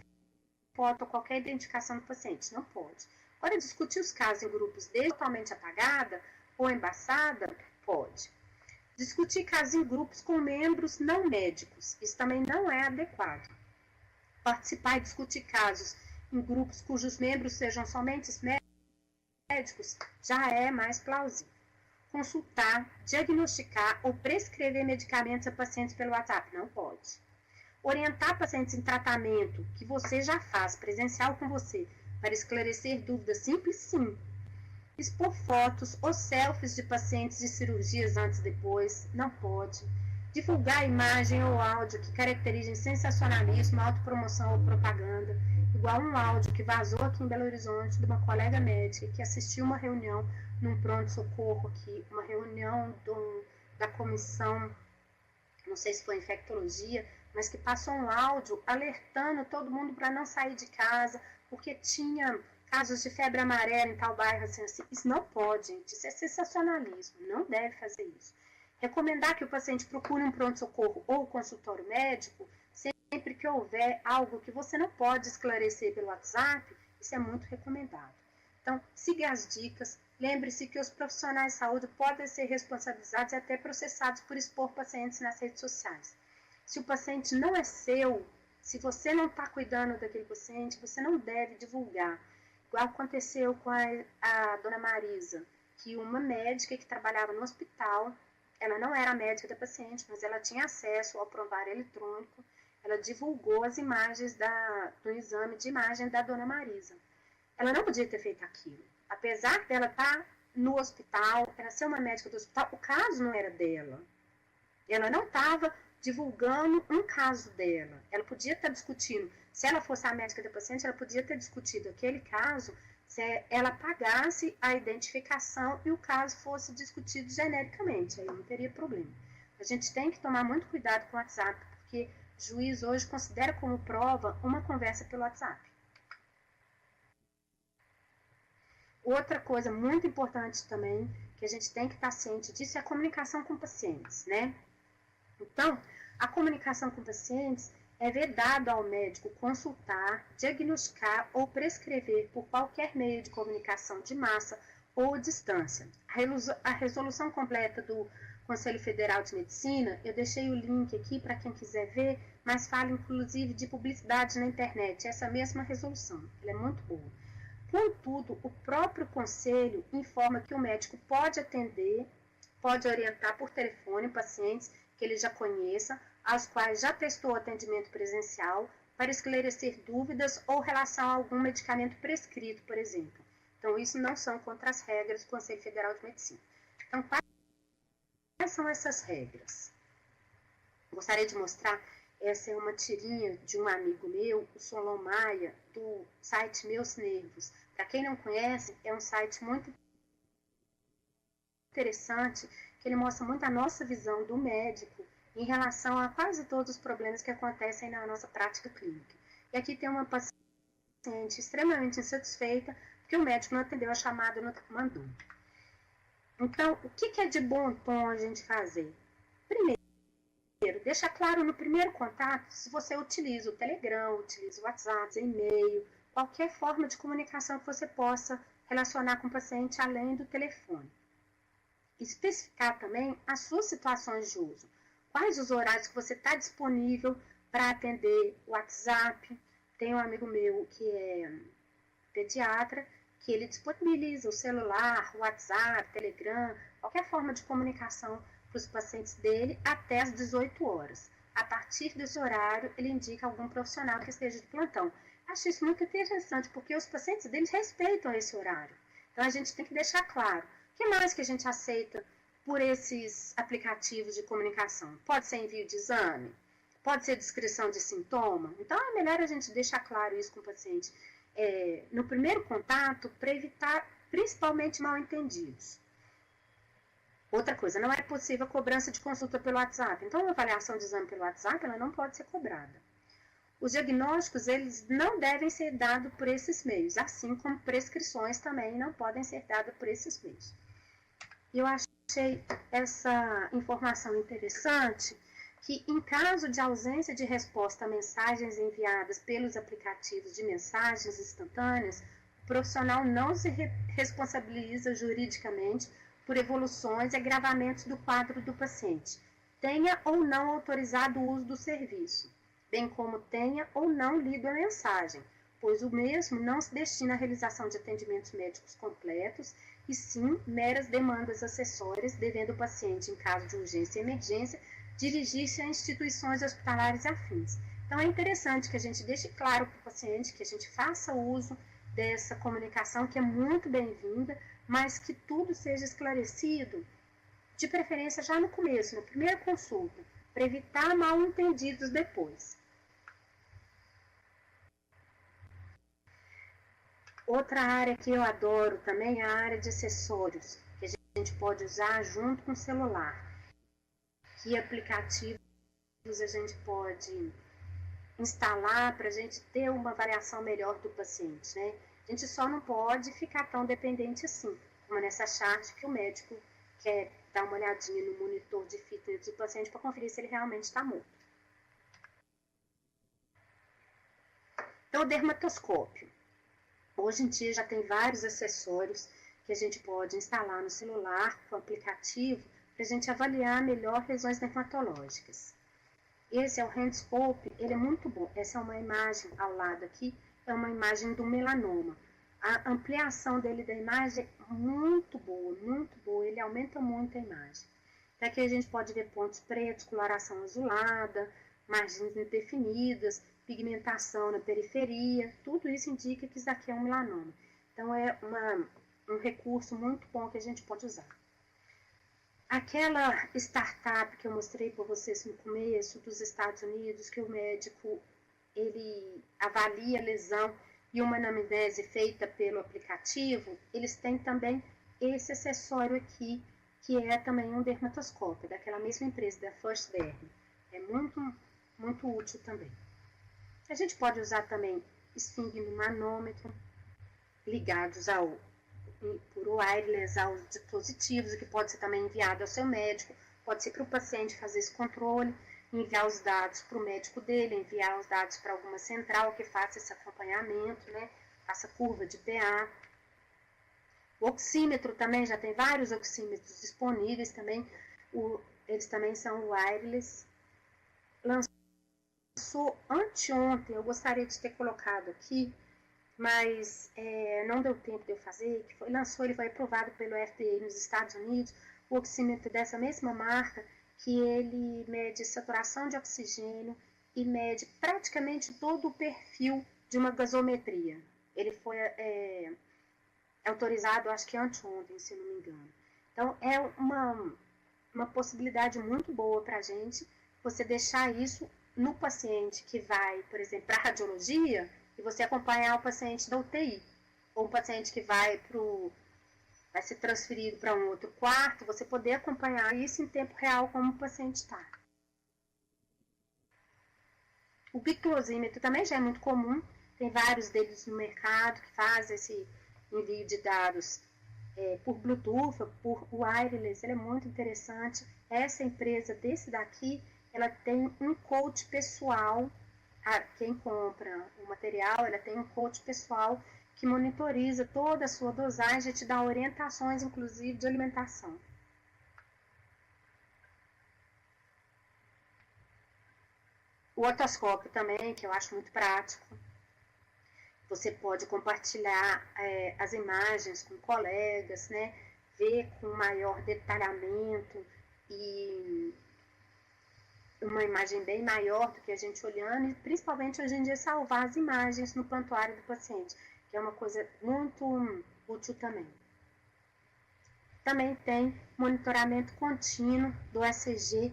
foto ou qualquer identificação do paciente, não pode. Agora, discutir os casos em grupos dele totalmente apagada ou embaçada, pode. Discutir casos em grupos com membros não médicos, isso também não é adequado. Participar e discutir casos em grupos cujos membros sejam somente médicos já é mais plausível. Consultar, diagnosticar ou prescrever medicamentos a pacientes pelo WhatsApp, não pode. Orientar pacientes em tratamento que você já faz presencial com você para esclarecer dúvidas simples, sim. Expor fotos ou selfies de pacientes de cirurgias antes e depois, não pode. Divulgar imagem ou áudio que caracterizem sensacionalismo, autopromoção ou propaganda, igual um áudio que vazou aqui em Belo Horizonte de uma colega médica que assistiu uma reunião num pronto-socorro aqui, uma reunião da comissão, não sei se foi infectologia, mas que passou um áudio alertando todo mundo para não sair de casa, porque tinha casos de febre amarela em tal bairro, assim. Isso não pode, gente. Isso é sensacionalismo. Não deve fazer isso. Recomendar que o paciente procure um pronto-socorro ou consultório médico sempre que houver algo que você não pode esclarecer pelo WhatsApp, isso é muito recomendado. Então, siga as dicas. Lembre-se que os profissionais de saúde podem ser responsabilizados e até processados por expor pacientes nas redes sociais. Se o paciente não é seu, se você não está cuidando daquele paciente, você não deve divulgar. Igual aconteceu com a dona Marisa, que uma médica que trabalhava no hospital, ela não era médica da paciente, mas ela tinha acesso ao prontuário eletrônico, ela divulgou as imagens do exame de imagem da dona Marisa. Ela não podia ter feito aquilo. Apesar dela estar no hospital, ela ser uma médica do hospital, o caso não era dela. Ela não estava divulgando um caso dela. Ela podia estar discutindo, se ela fosse a médica da paciente, ela podia ter discutido aquele caso se ela pagasse a identificação e o caso fosse discutido genericamente, aí não teria problema. A gente tem que tomar muito cuidado com o WhatsApp, porque o juiz hoje considera como prova uma conversa pelo WhatsApp. Outra coisa muito importante também, que a gente tem que estar ciente disso, é a comunicação com pacientes, né? Então, a comunicação com pacientes é vedado ao médico consultar, diagnosticar ou prescrever por qualquer meio de comunicação de massa ou distância. A resolução completa do Conselho Federal de Medicina, eu deixei o link aqui para quem quiser ver, mas fala inclusive de publicidade na internet, essa mesma resolução, ela é muito boa. Contudo, o próprio conselho informa que o médico pode atender, pode orientar por telefone pacientes que ele já conheça, aos quais já prestou atendimento presencial, para esclarecer dúvidas ou relação a algum medicamento prescrito, por exemplo. Então, isso não são contra as regras do Conselho Federal de Medicina. Então, quais são essas regras? Gostaria de mostrar, essa é uma tirinha de um amigo meu, o Solon Maia, do site Meus Nervos. Para quem não conhece, é um site muito interessante, que ele mostra muito a nossa visão do médico em relação a quase todos os problemas que acontecem na nossa prática clínica. E aqui tem uma paciente extremamente insatisfeita, porque o médico não atendeu a chamada no que mandou. Então, o que é de bom tom a gente fazer? Primeiro, deixa claro no primeiro contato se você utiliza o Telegram, utiliza o WhatsApp, e-mail, qualquer forma de comunicação que você possa relacionar com o paciente além do telefone. Especificar também as suas situações de uso. Quais os horários que você está disponível para atender o WhatsApp. Tem um amigo meu que é pediatra, que ele disponibiliza o celular, o WhatsApp, Telegram, qualquer forma de comunicação para os pacientes dele até às 18 horas. A partir desse horário, ele indica algum profissional que esteja de plantão. Acho isso muito interessante, porque os pacientes deles respeitam esse horário. Então, a gente tem que deixar claro. O que mais que a gente aceita por esses aplicativos de comunicação? Pode ser envio de exame? Pode ser descrição de sintoma? Então, é melhor a gente deixar claro isso com o paciente no primeiro contato, para evitar principalmente mal-entendidos. Outra coisa, não é possível a cobrança de consulta pelo WhatsApp. Então, a avaliação de exame pelo WhatsApp, ela não pode ser cobrada. Os diagnósticos, eles não devem ser dados por esses meios, assim como prescrições também não podem ser dadas por esses meios. Eu achei essa informação interessante, que em caso de ausência de resposta a mensagens enviadas pelos aplicativos de mensagens instantâneas, o profissional não se responsabiliza juridicamente por evoluções e agravamentos do quadro do paciente, tenha ou não autorizado o uso do serviço, bem como tenha ou não lido a mensagem, pois o mesmo não se destina à realização de atendimentos médicos completos, e sim meras demandas acessórias, devendo o paciente, em caso de urgência e emergência, dirigir-se a instituições hospitalares e afins. Então, é interessante que a gente deixe claro para o paciente que a gente faça uso dessa comunicação, que é muito bem-vinda, mas que tudo seja esclarecido, de preferência já no começo, na primeira consulta, para evitar mal-entendidos depois. Outra área que eu adoro também é a área de acessórios, que a gente pode usar junto com o celular. Que aplicativos a gente pode instalar para a gente ter uma variação melhor do paciente, né? A gente só não pode ficar tão dependente assim, como nessa chart que o médico quer dar uma olhadinha no monitor de fitness do paciente para conferir se ele realmente está morto. Então, o dermatoscópio. Hoje em dia já tem vários acessórios que a gente pode instalar no celular com o aplicativo para a gente avaliar melhor lesões dermatológicas. Esse é o Handscope, ele é muito bom. Essa é uma imagem ao lado aqui, é uma imagem do melanoma. A ampliação dele da imagem é muito boa, ele aumenta muito a imagem. Daqui a gente pode ver pontos pretos, coloração azulada, margens indefinidas, pigmentação na periferia, tudo isso indica que isso aqui é um melanoma. Então, é um recurso muito bom que a gente pode usar. Aquela startup que eu mostrei para vocês no começo, dos Estados Unidos, que o médico ele avalia a lesão e uma anamnese feita pelo aplicativo, eles têm também esse acessório aqui, que é também um dermatoscópio, daquela mesma empresa, da First Derm. É muito útil também. A gente pode usar também esfingnomanômetro, ligados por wireless aos dispositivos, que pode ser também enviado ao seu médico, pode ser para o paciente fazer esse controle, enviar os dados para o médico dele, enviar os dados para alguma central que faça esse acompanhamento, né? Faça curva de PA. O oxímetro também, já tem vários oxímetros disponíveis também, eles também são wireless. Lançou anteontem, eu gostaria de ter colocado aqui, mas não deu tempo de eu fazer, ele foi aprovado pelo FDA nos Estados Unidos, o oxímetro dessa mesma marca, que ele mede saturação de oxigênio e mede praticamente todo o perfil de uma gasometria. Ele foi autorizado, acho que anteontem, se não me engano. Então, é uma possibilidade muito boa para a gente, você deixar isso no paciente que vai, por exemplo, para a radiologia, e você acompanhar o paciente da UTI, ou um paciente que vai ser transferido para um outro quarto, você poder acompanhar isso em tempo real como o paciente está. O biclosímetro também já é muito comum, tem vários deles no mercado que fazem esse envio de dados por Bluetooth, por wireless, ele é muito interessante. Essa empresa desse daqui, ela tem um coach pessoal, quem compra o material, ela tem um coach pessoal que monitoriza toda a sua dosagem e te dá orientações, inclusive, de alimentação. O otoscópio também, que eu acho muito prático. Você pode compartilhar as imagens com colegas, né? Ver com maior detalhamento e uma imagem bem maior do que a gente olhando, e principalmente hoje em dia salvar as imagens no prontuário do paciente, que é uma coisa muito útil também. Também tem monitoramento contínuo do ECG,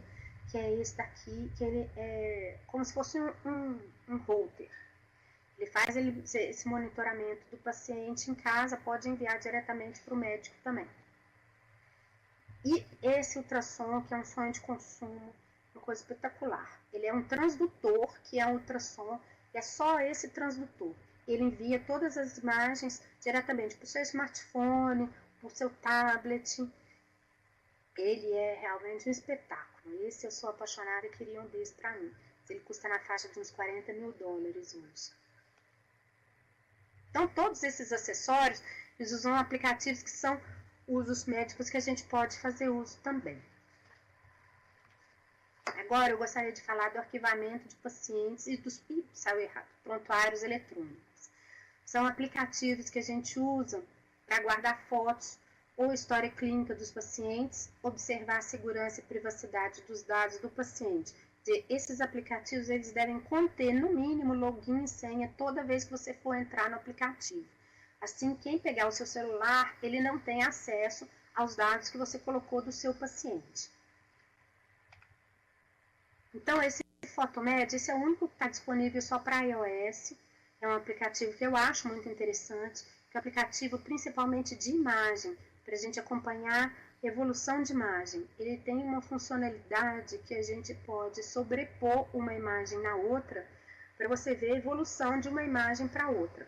que é esse daqui, que ele é como se fosse um holter. Ele faz esse monitoramento do paciente em casa, pode enviar diretamente para o médico também. E esse ultrassom, que é um sonho de consumo, uma coisa espetacular. Ele é um transdutor, que é um ultrassom, e é só esse transdutor. Ele envia todas as imagens diretamente para o seu smartphone, para o seu tablet. Ele é realmente um espetáculo. Esse eu sou apaixonada e queria um desse para mim. Ele custa na faixa de uns $40 mil hoje. Então, todos esses acessórios, eles usam aplicativos que são usos médicos que a gente pode fazer uso também. Agora, eu gostaria de falar do arquivamento de pacientes e dos prontuários eletrônicos. São aplicativos que a gente usa para guardar fotos ou história clínica dos pacientes, observar a segurança e privacidade dos dados do paciente. Esses aplicativos eles devem conter, no mínimo, login e senha toda vez que você for entrar no aplicativo. Assim, quem pegar o seu celular, ele não tem acesso aos dados que você colocou do seu paciente. Então, esse Photomed, esse é o único que está disponível só para iOS. É um aplicativo que eu acho muito interessante, que é um aplicativo principalmente de imagem, para a gente acompanhar a evolução de imagem. Ele tem uma funcionalidade que a gente pode sobrepor uma imagem na outra, para você ver a evolução de uma imagem para outra.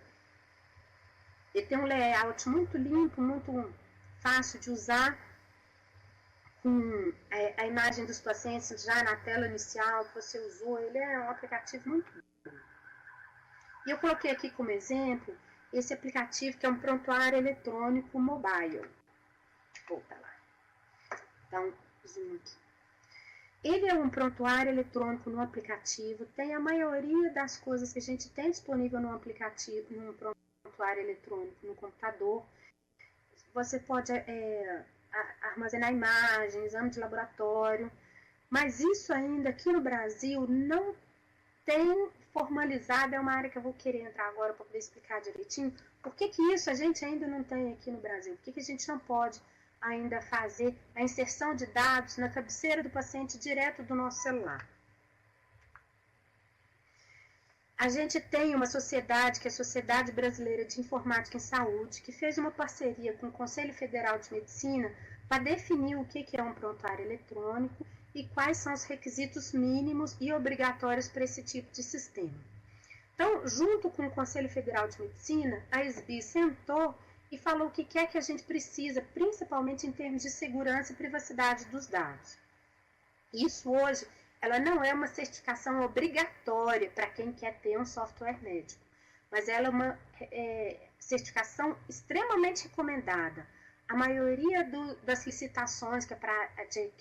Ele tem um layout muito limpo, muito fácil de usar, com a imagem dos pacientes já na tela inicial que você usou. Ele é um aplicativo muito bom. E eu coloquei aqui como exemplo esse aplicativo que é um prontuário eletrônico mobile. Volta lá. Dá um zoom aqui. Ele é um prontuário eletrônico no aplicativo, tem a maioria das coisas que a gente tem disponível no aplicativo, num prontuário eletrônico no computador. Você pode armazenar imagens, exame de laboratório, mas isso ainda aqui no Brasil não tem formalizado. É uma área que eu vou querer entrar agora para poder explicar direitinho por que isso a gente ainda não tem aqui no Brasil, por que a gente não pode ainda fazer a inserção de dados na cabeceira do paciente direto do nosso celular. A gente tem uma sociedade, que é a Sociedade Brasileira de Informática em Saúde, que fez uma parceria com o Conselho Federal de Medicina para definir o que é um prontuário eletrônico e quais são os requisitos mínimos e obrigatórios para esse tipo de sistema. Então, junto com o Conselho Federal de Medicina, a SBI sentou e falou o que é que a gente precisa, principalmente em termos de segurança e privacidade dos dados. Isso hoje, ela não é uma certificação obrigatória para quem quer ter um software médico, mas ela é uma certificação extremamente recomendada. A maioria das licitações que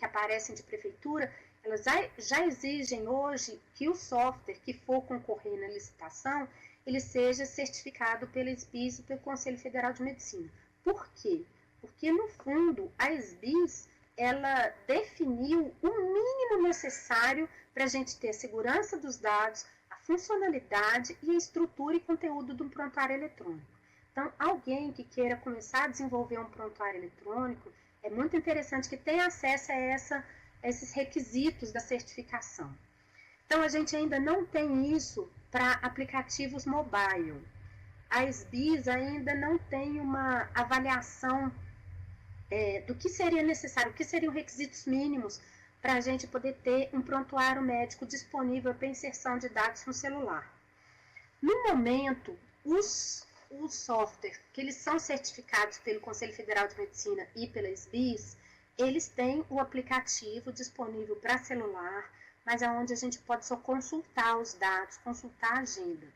aparecem de prefeitura, elas já exigem hoje que o software que for concorrer na licitação, ele seja certificado pela SBIS e pelo Conselho Federal de Medicina. Por quê? Porque, no fundo, a SBIS, ela definiu o mínimo necessário para a gente ter a segurança dos dados, a funcionalidade e a estrutura e conteúdo de um prontuário eletrônico. Então, alguém que queira começar a desenvolver um prontuário eletrônico, é muito interessante que tenha acesso a esses requisitos da certificação. Então, a gente ainda não tem isso para aplicativos mobile. A SBIS ainda não tem uma avaliação do que seria necessário, o que seriam requisitos mínimos para a gente poder ter um prontuário médico disponível para inserção de dados no celular. No momento, os softwares que eles são certificados pelo Conselho Federal de Medicina e pela SBIS, eles têm o aplicativo disponível para celular, mas é onde a gente pode só consultar os dados, consultar a agenda.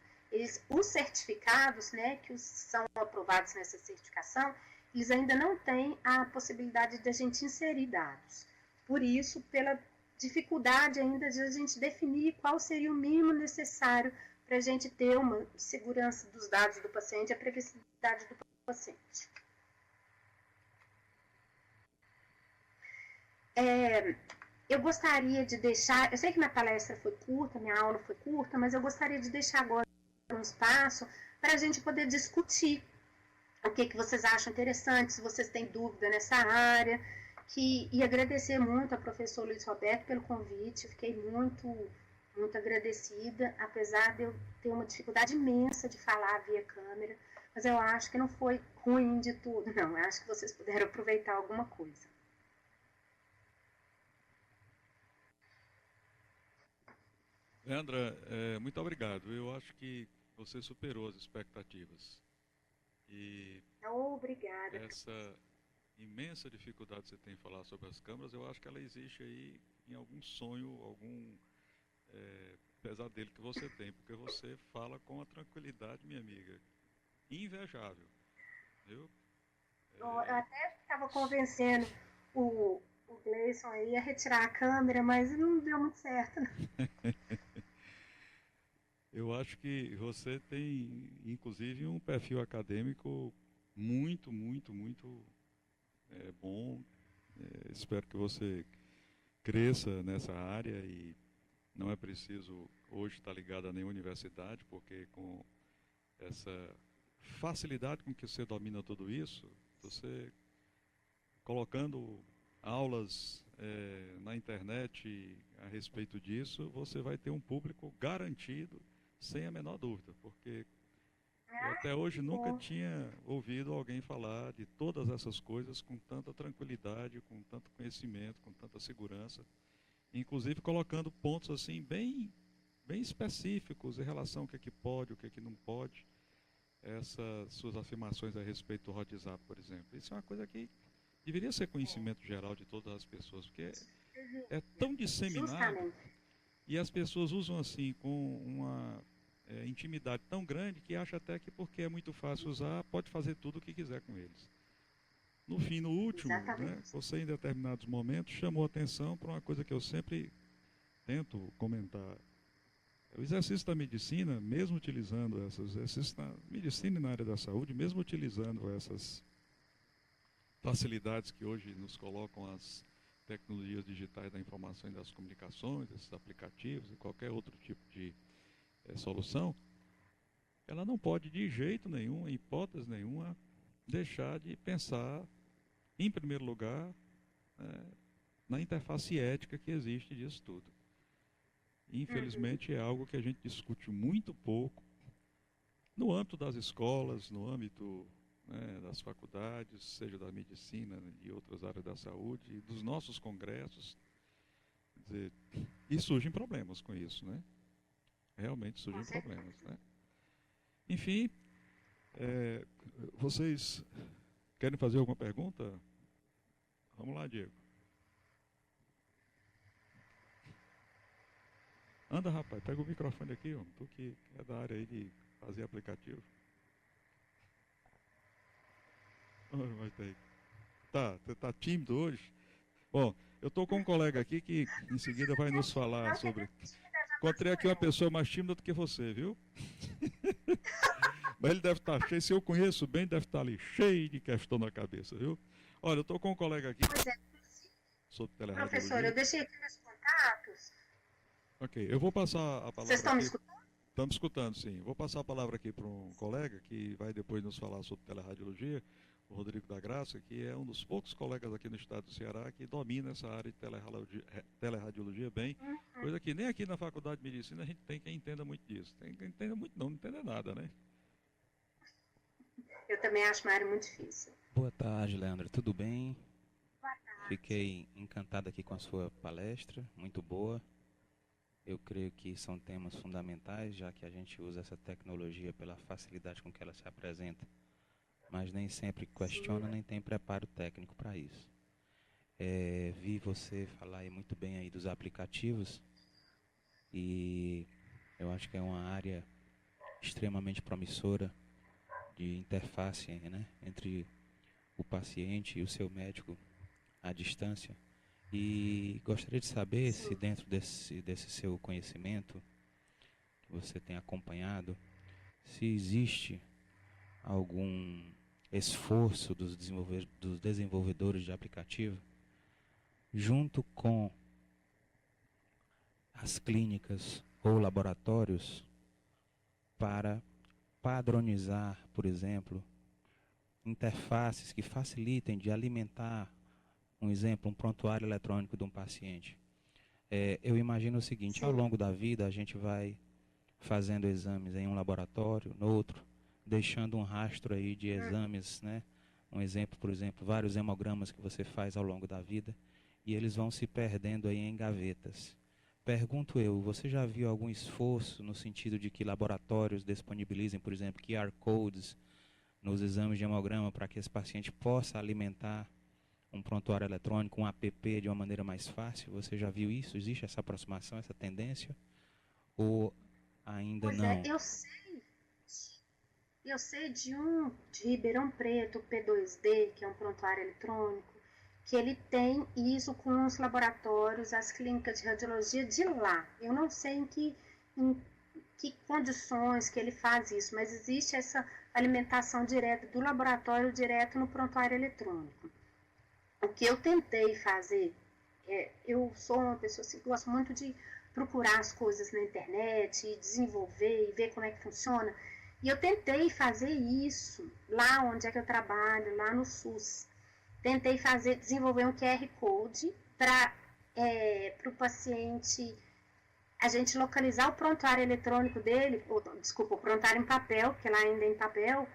Os certificados, né, que são aprovados nessa certificação, eles ainda não têm a possibilidade de a gente inserir dados. Por isso, pela dificuldade ainda de a gente definir qual seria o mínimo necessário para a gente ter uma segurança dos dados do paciente e a privacidade do paciente. Eu gostaria de deixar, eu sei que minha palestra foi curta, minha aula foi curta, mas eu gostaria de deixar agora um espaço para a gente poder discutir o que vocês acham interessante, se vocês têm dúvida nessa área, e agradecer muito ao professor Luiz Roberto pelo convite. Fiquei muito agradecida, apesar de eu ter uma dificuldade imensa de falar via câmera, mas eu acho que não foi ruim de tudo, não. Eu acho que vocês puderam aproveitar alguma coisa. Leandra, muito obrigado. Eu acho que você superou as expectativas. E Obrigada. essa imensa dificuldade que você tem em falar sobre as câmeras, eu acho que ela existe aí em algum sonho, algum pesadelo que você tem, porque você fala com uma tranquilidade, minha amiga, invejável, viu? Eu até estava convencendo o Gleison aí a retirar a câmera, mas não deu muito certo. Eu acho que você tem, inclusive, um perfil acadêmico muito bom. Espero que você cresça nessa área e não é preciso hoje estar ligado a nenhuma universidade, porque com essa facilidade com que você domina tudo isso, você colocando aulas na internet a respeito disso, você vai ter um público garantido, sem a menor dúvida, porque eu até hoje nunca tinha ouvido alguém falar de todas essas coisas com tanta tranquilidade, com tanto conhecimento, com tanta segurança, inclusive colocando pontos assim bem específicos em relação ao que é que pode, o que é que não pode. Essas suas afirmações a respeito do WhatsApp, por exemplo. Isso é uma coisa que deveria ser conhecimento geral de todas as pessoas, porque é tão disseminado. Justamente. E as pessoas usam assim com uma intimidade tão grande que acha até que porque é muito fácil usar, pode fazer tudo o que quiser com eles. No fim, no último, né, você em determinados momentos chamou atenção para uma coisa que eu sempre tento comentar. O exercício da medicina, mesmo utilizando essas exercícios na medicina e na área da saúde, mesmo utilizando essas facilidades que hoje nos colocam as tecnologias digitais da informação e das comunicações, esses aplicativos e qualquer outro tipo de solução, ela não pode de jeito nenhum, em hipótese nenhuma, deixar de pensar, em primeiro lugar, na interface ética que existe disso tudo. Infelizmente é algo que a gente discute muito pouco no âmbito das escolas, no âmbito das faculdades, seja da medicina e outras áreas da saúde, e dos nossos congressos. Quer dizer, e surgem problemas com isso, né? Realmente surgem problemas, né? Enfim, vocês querem fazer alguma pergunta? Vamos lá, Diego. Anda, rapaz, pega o microfone aqui, ó. Tu que é da área aí de fazer aplicativo. Tá, você tá tímido hoje? Bom, eu estou com um colega aqui que em seguida vai nos falar sobre... Encontrei aqui uma pessoa mais tímida do que você, viu? Mas ele deve estar cheio, se eu conheço bem, deve estar ali cheio de questão na cabeça, viu? Olha, eu estou com um colega aqui sobre teleradiologia. Professor, eu deixei aqui meus contatos. Ok, eu vou passar a palavra. Vocês estão me escutando? Estamos escutando, sim. Vou passar a palavra aqui para um colega que vai depois nos falar sobre teleradiologia, o Rodrigo da Graça, que é um dos poucos colegas aqui no estado do Ceará que domina essa área de teleradiologia bem, coisa que nem aqui na Faculdade de Medicina a gente tem quem entenda muito disso. Tem quem entenda muito não entenda nada, né? Eu também acho uma área muito difícil. Boa tarde, Leandro. Tudo bem? Boa tarde. Fiquei encantado aqui com a sua palestra, muito boa. Eu creio que são temas fundamentais, já que a gente usa essa tecnologia pela facilidade com que ela se apresenta, mas nem sempre questiona, nem tem preparo técnico para isso. Vi você falar aí muito bem aí dos aplicativos, e eu acho que é uma área extremamente promissora de interface, né, entre o paciente e o seu médico à distância. E gostaria de saber se dentro desse seu conhecimento que você tem acompanhado, se existe algum esforço dos desenvolvedores de aplicativo junto com as clínicas ou laboratórios para padronizar, por exemplo, interfaces que facilitem de alimentar um exemplo, um prontuário eletrônico de um paciente. Eu imagino o seguinte, ao Sim. longo da vida a gente vai fazendo exames em um laboratório, no outro, deixando um rastro aí de exames, né? Um exemplo, por exemplo, vários hemogramas que você faz ao longo da vida e eles vão se perdendo aí em gavetas. Pergunto eu, você já viu algum esforço no sentido de que laboratórios disponibilizem, por exemplo, QR codes nos exames de hemograma para que esse paciente possa alimentar um prontuário eletrônico, um app de uma maneira mais fácil? Você já viu isso? Existe essa aproximação, essa tendência? Ou ainda Pois é, não? eu sei de um de Ribeirão Preto, o P2D, que é um prontuário eletrônico, que ele tem isso com os laboratórios, as clínicas de radiologia de lá. Eu não sei em que condições que ele faz isso, mas existe essa alimentação direta do laboratório direto no prontuário eletrônico. O que eu tentei fazer, eu sou uma pessoa assim, que gosto muito de procurar as coisas na internet, e desenvolver e ver como é que funciona. E eu tentei fazer isso lá onde é que eu trabalho, lá no SUS. Tentei desenvolver um QR Code para o paciente, a gente localizar o prontuário eletrônico dele, desculpa, o prontuário em papel, porque lá ainda é em papel,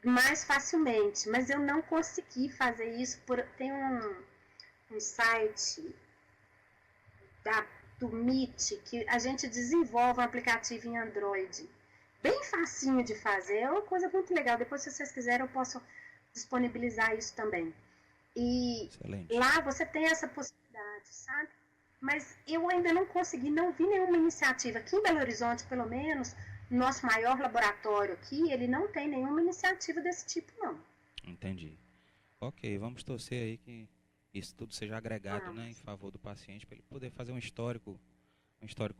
mais facilmente. Mas eu não consegui fazer isso. Tem um site do Meet que a gente desenvolve um aplicativo em Android. Bem facinho de fazer, é uma coisa muito legal. Depois, se vocês quiserem, eu posso disponibilizar isso também. E Excelente. lá você tem essa possibilidade, sabe? Mas eu ainda não consegui, não vi nenhuma iniciativa. Aqui em Belo Horizonte, pelo menos, nosso maior laboratório aqui, ele não tem nenhuma iniciativa desse tipo, não. Entendi. Ok, vamos torcer aí que isso tudo seja agregado, né, em favor do paciente, para ele poder fazer um histórico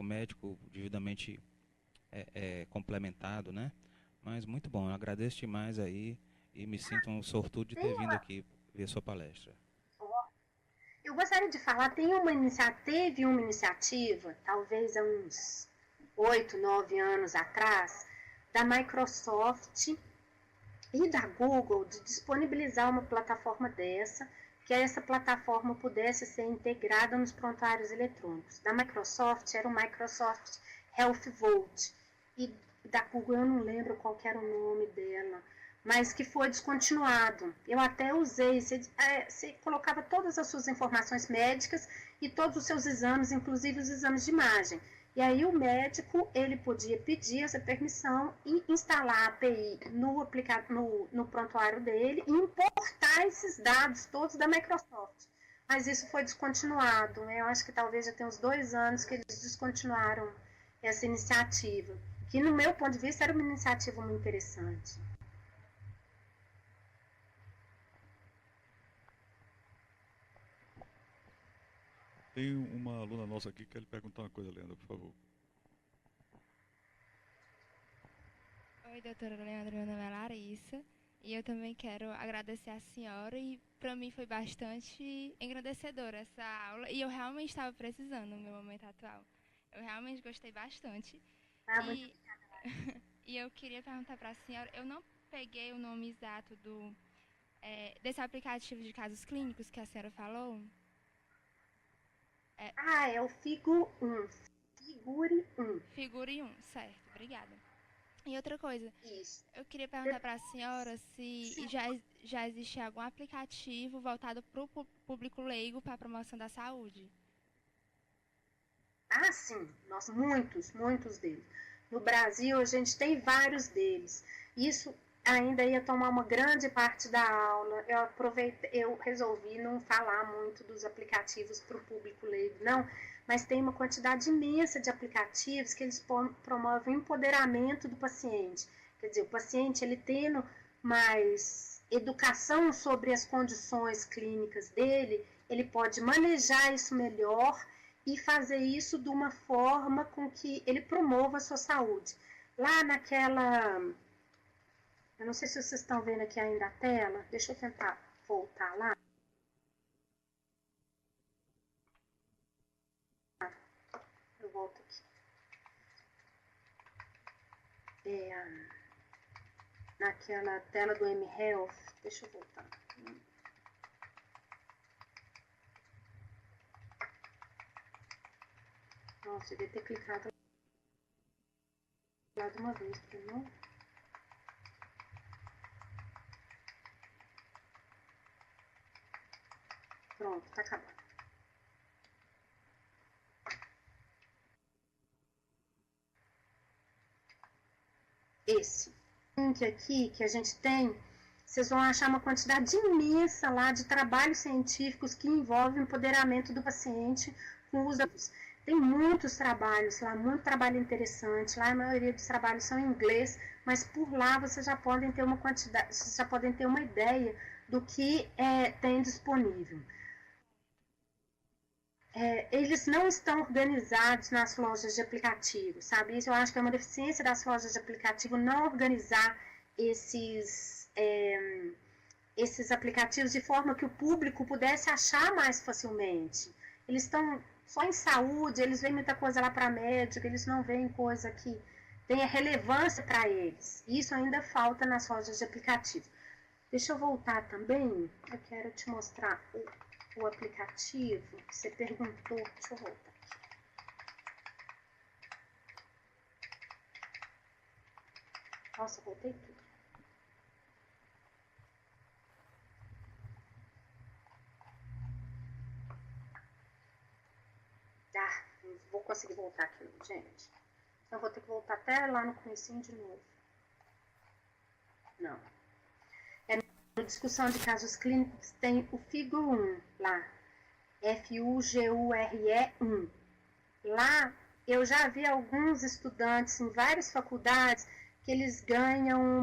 médico devidamente complementado, né? Mas muito bom, eu agradeço demais aí e me sinto um sortudo de ter vindo aqui ver sua palestra. Eu gostaria de falar, teve uma iniciativa, talvez há uns 8, 9 anos atrás, da Microsoft e da Google de disponibilizar uma plataforma dessa, que essa plataforma pudesse ser integrada nos prontuários eletrônicos. Da Microsoft era o Microsoft Health Vault, e da Google eu não lembro qual era o nome dela, mas que foi descontinuado. Eu até usei, você colocava todas as suas informações médicas e todos os seus exames, inclusive os exames de imagem. E aí o médico, ele podia pedir essa permissão e instalar a API no prontuário dele e importar esses dados todos da Microsoft. Mas isso foi descontinuado, né? Eu acho que talvez já tem uns 2 anos que eles descontinuaram essa iniciativa, que no meu ponto de vista era uma iniciativa muito interessante. Tem uma aluna nossa aqui que quer lhe perguntar uma coisa, Leandra, por favor. Oi, doutora Leandra, meu nome é Larissa e eu também quero agradecer a senhora e para mim foi bastante engrandecedora essa aula e eu realmente estava precisando no meu momento atual. Eu realmente gostei bastante e, e eu queria perguntar para a senhora, eu não peguei o nome exato desse aplicativo de casos clínicos que a senhora falou. É o Figure 1. Figure 1, certo, obrigada. E outra coisa, Isso. eu queria perguntar para a senhora se já existe algum aplicativo voltado para o público leigo para a promoção da saúde. Sim, nossa, muitos deles. No Brasil, a gente tem vários deles. Isso ainda ia tomar uma grande parte da aula. Eu resolvi não falar muito dos aplicativos para o público leigo, não, mas tem uma quantidade imensa de aplicativos que eles promovem o empoderamento do paciente. Quer dizer, o paciente, ele tendo mais educação sobre as condições clínicas dele, ele pode manejar isso melhor e fazer isso de uma forma com que ele promova a sua saúde. Lá naquela... Eu não sei se vocês estão vendo aqui ainda a tela. Deixa eu tentar voltar lá. Eu volto aqui. Naquela tela do mHealth. Deixa eu voltar. Nossa, eu devia ter clicado lá de uma vez, porque não... Pronto, tá acabando. Esse link aqui que a gente tem, vocês vão achar uma quantidade imensa lá de trabalhos científicos que envolvem o empoderamento do paciente com os uso. Tem muitos trabalhos lá, muito trabalho interessante. Lá a maioria dos trabalhos são em inglês, mas por lá vocês já podem ter uma quantidade, vocês já podem ter uma ideia do que tem disponível. Eles não estão organizados nas lojas de aplicativo, sabe? Isso eu acho que é uma deficiência das lojas de aplicativo, não organizar esses aplicativos de forma que o público pudesse achar mais facilmente. Eles estão só em saúde, eles veem muita coisa lá para médico, eles não veem coisa que tenha relevância para eles. Isso ainda falta nas lojas de aplicativo. Deixa eu voltar também, eu quero te mostrar o aplicativo que você perguntou. Deixa eu voltar aqui. Nossa, voltei tudo. Não vou conseguir voltar aqui, gente. Então, vou ter que voltar até lá no comecinho de novo. Não. Na discussão de casos clínicos tem o Figure 1 lá. FUGURE1. Lá, eu já vi alguns estudantes em várias faculdades que eles ganham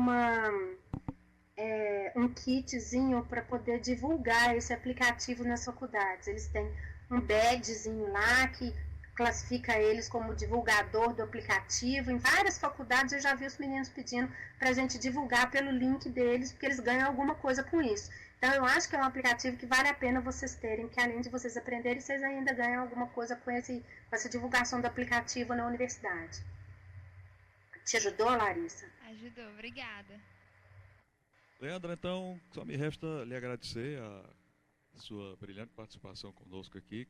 um kitzinho para poder divulgar esse aplicativo nas faculdades. Eles têm um badgezinho lá que classifica eles como divulgador do aplicativo. Em várias faculdades eu já vi os meninos pedindo para a gente divulgar pelo link deles, porque eles ganham alguma coisa com isso. Então eu acho que é um aplicativo que vale a pena vocês terem, porque além de vocês aprenderem, vocês ainda ganham alguma coisa com essa divulgação do aplicativo na universidade. Te ajudou, Larissa? Ajudou, obrigada. Leandra, então, só me resta lhe agradecer a sua brilhante participação conosco aqui.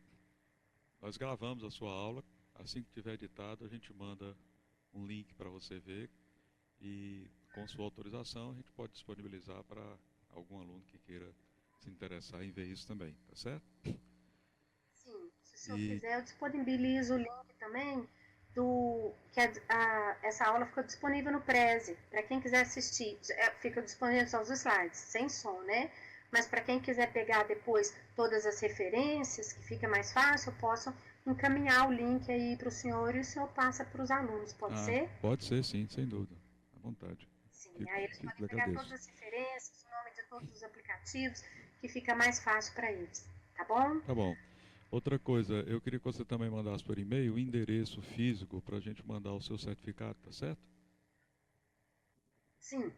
Nós gravamos a sua aula, assim que tiver editado, a gente manda um link para você ver e, com sua autorização, a gente pode disponibilizar para algum aluno que queira se interessar em ver isso também, tá certo? Sim, se o senhor quiser, eu disponibilizo o link também essa aula ficou disponível no Prezi, para quem quiser assistir, fica disponível só os slides, sem som, né? Mas para quem quiser pegar depois todas as referências, que fica mais fácil, eu posso encaminhar o link aí para o senhor e o senhor passa para os alunos, pode ser? Pode ser, sim, sem dúvida, à vontade. Sim, aí eles podem pegar todas as referências, o nome de todos os aplicativos, que fica mais fácil para eles, tá bom? Tá bom. Outra coisa, eu queria que você também mandasse por e-mail o endereço físico para a gente mandar o seu certificado, tá certo? Sim,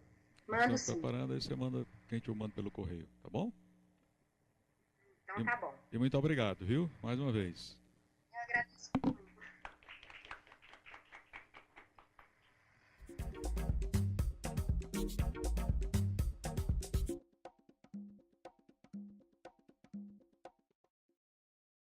mando sim. Preparando, aí você manda, que a gente manda pelo correio, tá bom? Então tá bom. E muito obrigado, viu? Mais uma vez.